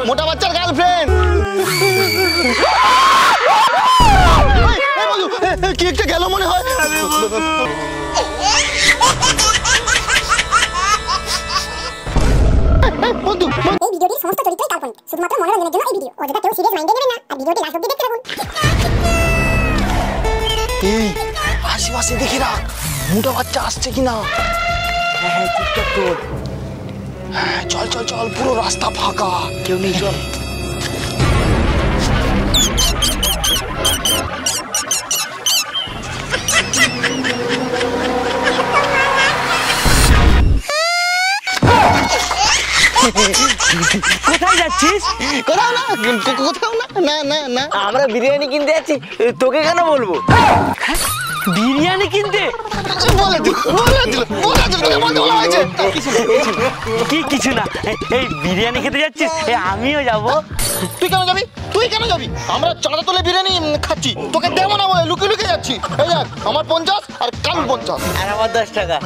মোটা বাচ্চার গার্লফ্রেন্ড কি একটা গেল মনে হয়। ভিডিওটির সমস্ত চরিত্রই কাল্পনিক, শুধুমাত্র মনোরঞ্জনের জন্য এই ভিডিও। অযথা কেউ সিরিয়াস মাইন্ডে নেবেন না আর ভিডিওটি লাস্ট অবধি দেখতে থাকুন। এই আশেপাশে দেখে রাখ, মোটা বাচ্চা আসছে কিনা। হ্যাঁ চুপচাপ তোর। হ্যাঁ চল চল চল, পুরো রাস্তা ফাঁকা, কেউ নেই, চল। কোথায় যাচ্ছিস? কোথাও না, কোথাও না, না না না, আমরা বিরিয়ানি কিনতে যাচ্ছি, তোকে কেন বলবো? বিরিয়ানি কিনতে? কি কিছু না, এই বিরিয়ানি খেতে যাচ্ছিস, আমিও যাবো। তুই কেন যাবি? তুই কেন যাবি? আমরা চাঁদা তুলে বিরিয়ানি খাচ্ছি, তোকে দেবো না বলে লুকিয়ে লুকিয়ে যাচ্ছি। এই দেখ, আমার 50 আর কাল 50 আর আমার 10 টাকা।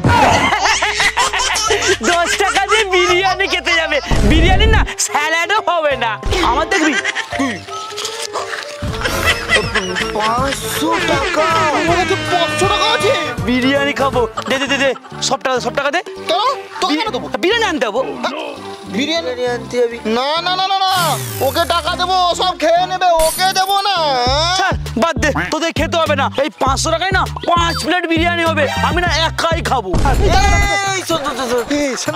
10 টাকা দিয়ে বিরিয়ানি খেতে যাবে? বিরিয়ানি না, স্যালাডও হবে না। আমার দেখবি তুই 500 টাকা, আমার কাছে 500 টাকা আছে, বিরিয়ানি খাবো। দে দে দে, সব টাকা দে। তো তোকে কেন দেবো? বিরিয়ানি আনতে যাবো। বিরিয়ানি আনতে যাবি? না না না না না, ওকে টাকা দেবো, সব খেয়ে নেবে, ওকে দেবো না। ছাড়, বাদ দে, তোদের খেতে হবে না। এই 500 টাকায় না 5 প্লেট বিরিয়ানি হবে, আমি না একাই খাবো।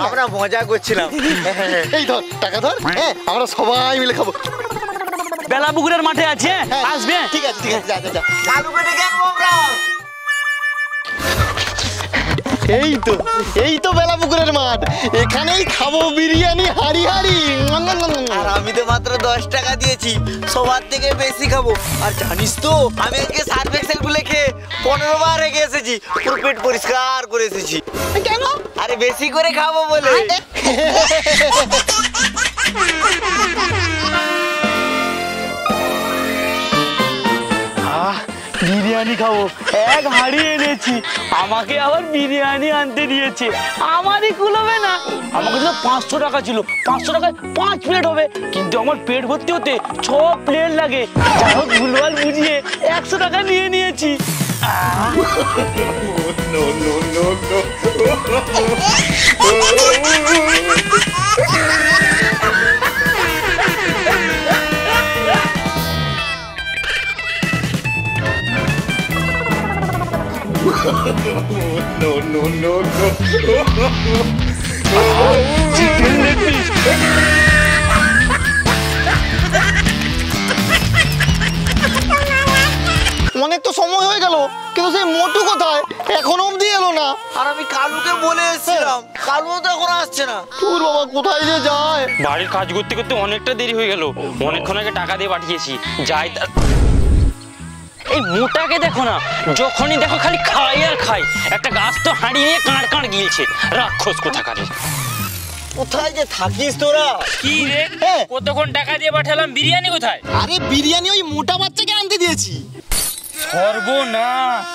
আমরা মজা করছিলাম। এই ধর টাকা ধর, আমরা সবাই মিলে খাবো। বেলাপুকুরের মাঠে আছে, আসবে? ঠিক আছে ঠিক আছে, যা যা যা। এই তো বেলাপুকুরের মাঠ, এখানেই খাবো বিরিয়ানি হাড়ি হাড়ি। আর আমি তো মাত্র 10 টাকা দিয়েছি, সবার থেকে বেশি খাবো। আর জানিস তো, আমি আজকে সার্ফ এক্সেল গুলো খেয়ে 15 বার রেখে এসেছি, পুরো পেট পরিষ্কার করে এসেছি। কেন? আরে বেশি করে খাবো বলে। বিরিয়ানি খাবো, এক হাঁড়ি এনেছি, আমাকে আবার বিরিয়ানি আনতে দিয়েছে। আমারই কুলোবে না। আমাকে তো 500 টাকা ছিল, 500 টাকায় 5 প্লেট হবে, কিন্তু আমার পেট ভর্তি হতে 6 প্লেট লাগে। যাই হোক, ভুলভাল বুঝিয়ে 100 টাকা নিয়ে নিয়েছি। Chicken leg piece. অনেক তো সময় হয়ে গেল, কিন্তু সেই মোটু কোথায়? এখনো অবধি এলো না। আর আমি কালুকে বলে এসেছিলাম, কালুও তো এখন আসছে না। তোর বাবা কোথায় যে যায়? বাড়ির কাজ করতে করতে অনেকটা দেরি হয়ে গেল, অনেকক্ষণ আগে টাকা দিয়ে পাঠিয়েছি, যাই। এই মোটাকে দেখো না, যখনই দেখো খালি খাই আর খাই। একটা গাছ তো হাঁড়ি নিয়ে কাঁড় কাঁড় গিলছে, রাক্ষস কোথাকারে। কোথায় যে থাকিস তোরা? কি রে, কতক্ষণ টাকা দিয়ে পাঠালাম, বিরিয়ানি কোথায়? আরে বিরিয়ানি ওই মোটা বাচ্চাকে আনতে দিয়েছি। সর্বনাশ,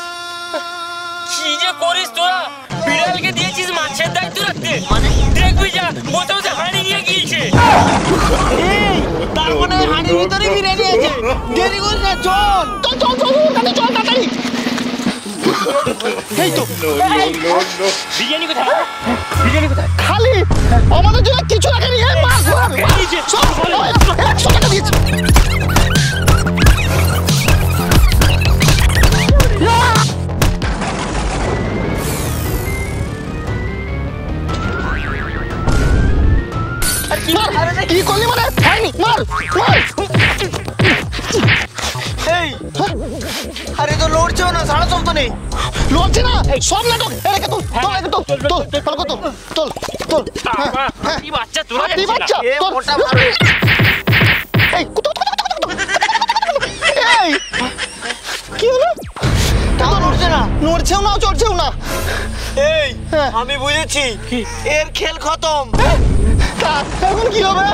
কি যে করিস তোরা? বিড়ালকে দিয়েছিস মাছের দায়িত্ব রাখতে, মানে দেখবি যা বসে বসে হাঁড়ি নিয়ে গিয়েছে। এই তার মানে হাঁড়ির ভিতরে বিরিয়ানি আছে। দেরি করিস না, চল চল চল চল তাড়াতাড়ি চল তাড়াতাড়ি। এই তো বিরিয়ানি কোথায়? বিরিয়ানি কোথায়? খালি আমাদের জন্য কিছু রাখেনি। এই মাছ ধর, সব 100 টাকা দিয়েছি। কি করলি মানে? হয়নি, মার মার। এই আরে তো লড়ছেও না, সারা শব্দ নেই। লড়ছে না, সব নাটক। এটাকে তোল তোল, এটাকে তোল তোল তোল তোল তোল। কি বাচ্চা তোরা? কি বাচ্চা? এ মোটা ভালো। এই এই কি হলো? তাও লড়ছে না, নড়ছেও না, চড়ছেও না। এই আমি বুঝেছি, এর খেল খতম। এখন কি হবে?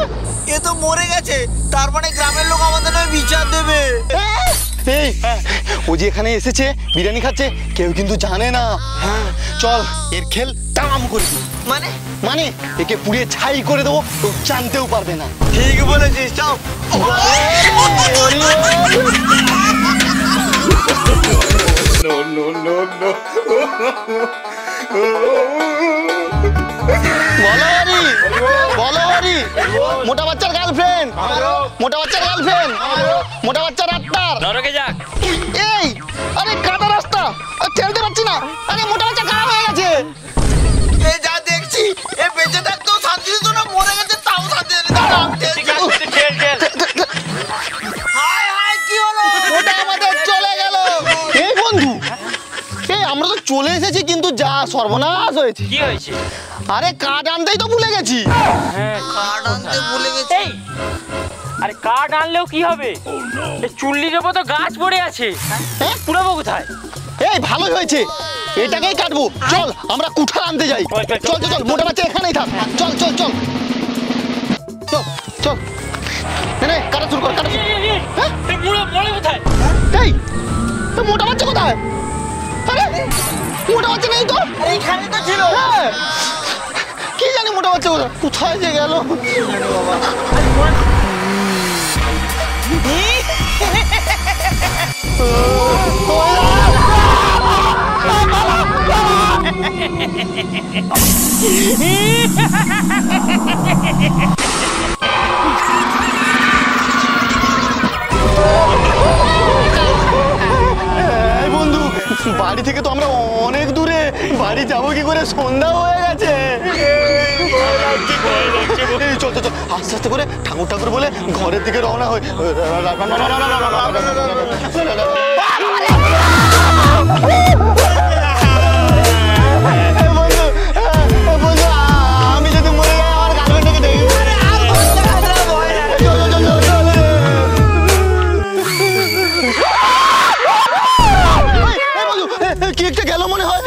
এ তো মরে গেছে, তার মানে গ্রামের লোক আমাদের নামে বিচার দেবে। এই ও যে এখানে এসেছে বিরিয়ানি খাচ্ছে, কেউ কিন্তু জানে না। চল এর খেল তাম করে দিই। মানে মানে একে পুড়িয়ে ছাই করে দেবো, তো জানতেও পারবে না। ঠিক বলেছিস, চাও। মোটা বাচ্চার গার্লফ্রেন্ড, মোটা বাচ্চার গার্লফ্রেন্ড, মোটা বাচ্চার আত্মার। নরকে যাক। এই আরে কাটা রাস্তা, ঠেলতে পারছি না। আরে মোটা বাচ্চা খারাপ হয়ে গেছে। এ যা দেখছি, এ বেঁচে থাকতেও শান্তি দিত না, মরে গেছে তাও শান্তি দিত না। হায় হায়, কি হলো? ওটা আমাদের চলে গেল। এই বন্ধু, এই আমরা তো চলে এসেছি, কিন্তু যা সর্বনাশ হয়েছে। কি হয়েছে? আরে কাঠ আনতেই তো ভুলে গেছি। কার্ড আনতে ভুলে গেছি। এই আরে কাঠ আনলেও কি হবে? এই চুল্লির ওপর তো গাছ পড়ে আছে, পুরাবো কোথায়? এই ভালোই হয়েছে, এটাকেই কাটবো। চল আমরা কুঠার আনতে যাই। চল চল চল, মোটা বাচ্চা এখানেই থাক। চল চল চল চল চল, নে কাটা শুরু কর, কাটা শুরু। হ্যাঁ? এই পুরো মরে কোথায়? এই তো মোটা বাচ্চা কোথায়? আরে মোটা বাচ্চা নেই তো। এইখানে তো ছিল। হ্যাঁ, কি জানি মোটা বাচ্চা কোথায়, কোথায় যে গেল। বন্ধু, বাড়ি থেকে তো আমরা অনেক দূরে, বাড়ি যাবো কি করে, সন্ধ্যা হয়ে গেছে। চল চল চল, আস্তে আস্তে করে ঠাকুর ঠাকুর বলে ঘরের দিকে রওনা হয়। আমি যদি মরে যাই আমার গার্লফ্রেন্ডকে দেখি। কি একটা গেল মনে হয়।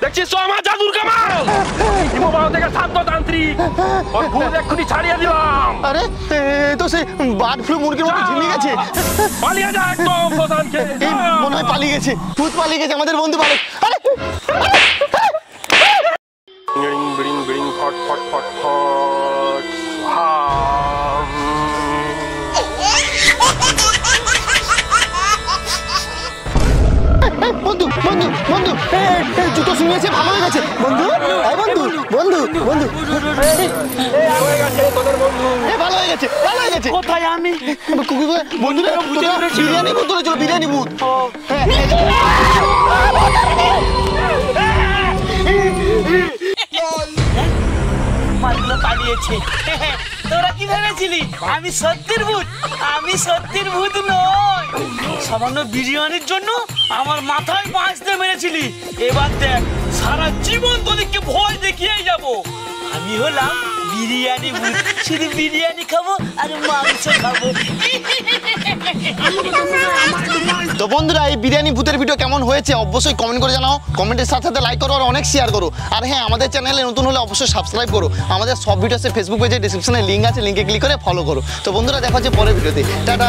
দেখছিস তো আমার জাদুর কামাল, হিমবাহ থেকে শান্ততান্ত্রিক ওর ভূত এক্ষুনি ছাড়িয়ে দিলাম। আরে তো সেই বার্ড ফ্লু মুরগির মতো ঝিমিয়ে গেছে। পালিয়ে যা একদম প্রধানকে। এই মনে হয় পালিয়ে গেছে, ভূত পালিয়ে গেছে, আমাদের বন্ধু পালিয়ে। আরে বিড়িং বিড়িং বিড়িং ফট ফট ফট ফট। বন্ধু বন্ধু বন্ধু, জুতো শুনিয়েছে, ভালো হয়ে গেছে। বন্ধু বন্ধু বন্ধু বন্ধু, ভালো হয়ে গেছে, ভালো হয়ে গেছে। কোথায় আমি? বন্ধুরা বিরিয়ানি ভূত ধরেছিল, বিরিয়ানি ভূত। মাছগুলো পালিয়েছে। তোরা কি ভেবেছিলি আমি সত্যির ভূত? আমি সত্যির ভূত নই। সামান্য বিরিয়ানির জন্য আমার মাথায় বাঁশ দিয়ে মেরেছিলি। এবার দেখ, সারা জীবন তোদেরকে ভয় দেখিয়েই যাব। আমি হলাম বিরিয়ানি ভূত, শুধু বিরিয়ানি খাবো আর মাংস খাবো। তো বন্ধুরা, এই বিরিয়ানি ভূতের ভিডিও কেমন হয়েছে অবশ্যই কমেন্ট করে জানাও। কমেন্টের সাথে সাথে লাইক করো আর অনেক শেয়ার করো। আর হ্যাঁ, আমাদের চ্যানেলে নতুন হলে অবশ্যই সাবস্ক্রাইব করো। আমাদের সব ভিডিওতে ফেসবুক পেজে ডিসক্রিপশনে লিঙ্ক আছে, লিঙ্কে ক্লিক করে ফলো করো। তো বন্ধুরা, দেখা হচ্ছে পরের ভিডিওতে। টাটা।